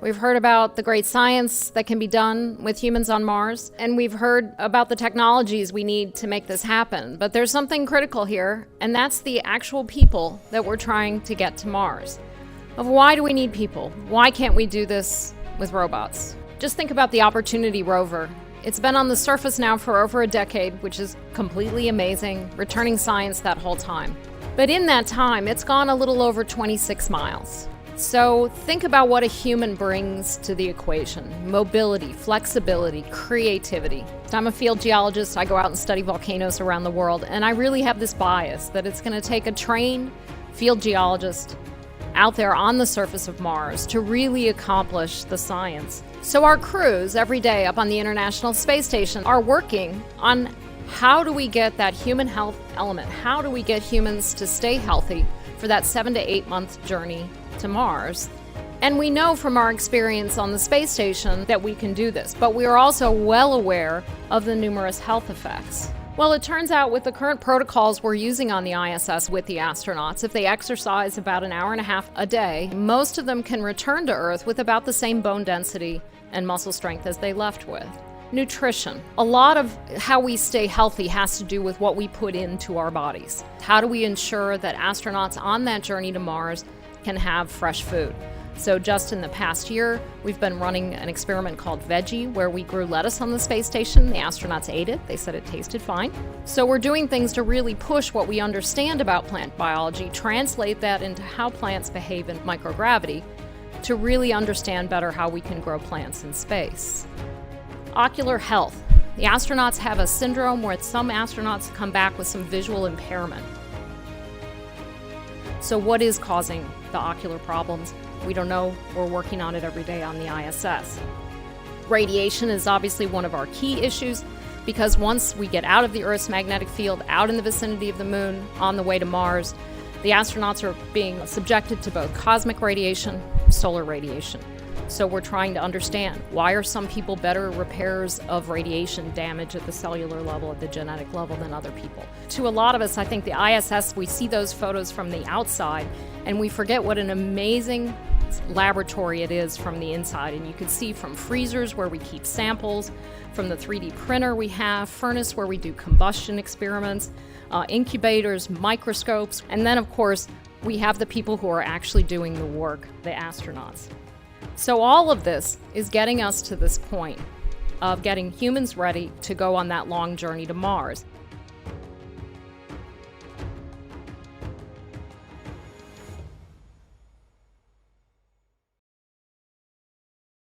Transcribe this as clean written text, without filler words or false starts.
We've heard about the great science that can be done with humans on Mars, and we've heard about the technologies we need to make this happen. But there's something critical here, and that's the actual people that we're trying to get to Mars. Of why do we need people? Why can't we do this with robots? Just think about the Opportunity rover. It's been on the surface now for over a decade, which is completely amazing, returning science that whole time. But in that time, it's gone a little over 26 miles. So think about what a human brings to the equation. Mobility, flexibility, creativity. I'm a field geologist. I go out and study volcanoes around the world, and I really have this bias that it's going to take a trained field geologist out there on the surface of Mars to really accomplish the science. So our crews every day up on the International Space Station are working on how do we get that human health element? How do we get humans to stay healthy for that 7 to 8 month journey to Mars? And we know from our experience on the space station that we can do this, but we are also well aware of the numerous health effects. Well, it turns out with the current protocols we're using on the ISS with the astronauts, if they exercise about an hour and a half a day, most of them can return to Earth with about the same bone density and muscle strength as they left with. Nutrition. A lot of how we stay healthy has to do with what we put into our bodies. How do we ensure that astronauts on that journey to Mars can have fresh food? So just in the past year, we've been running an experiment called Veggie, where we grew lettuce on the space station. The astronauts ate it. They said it tasted fine. So we're doing things to really push what we understand about plant biology, translate that into how plants behave in microgravity, to really understand better how we can grow plants in space. Ocular health. The astronauts have a syndrome where some astronauts come back with some visual impairment. So what is causing the ocular problems? We don't know. We're working on it every day on the ISS. Radiation is obviously one of our key issues because once we get out of the Earth's magnetic field, out in the vicinity of the moon, on the way to Mars, the astronauts are being subjected to both cosmic radiation, solar radiation. So we're trying to understand, why are some people better repairers of radiation damage at the cellular level, at the genetic level, than other people? To a lot of us, I think the ISS, we see those photos from the outside and we forget what an amazing laboratory it is from the inside. And you can see from freezers where we keep samples, from the 3D printer we have, furnace where we do combustion experiments, incubators, microscopes, and then of course we have the people who are actually doing the work, the astronauts. So all of this is getting us to this point of getting humans ready to go on that long journey to Mars.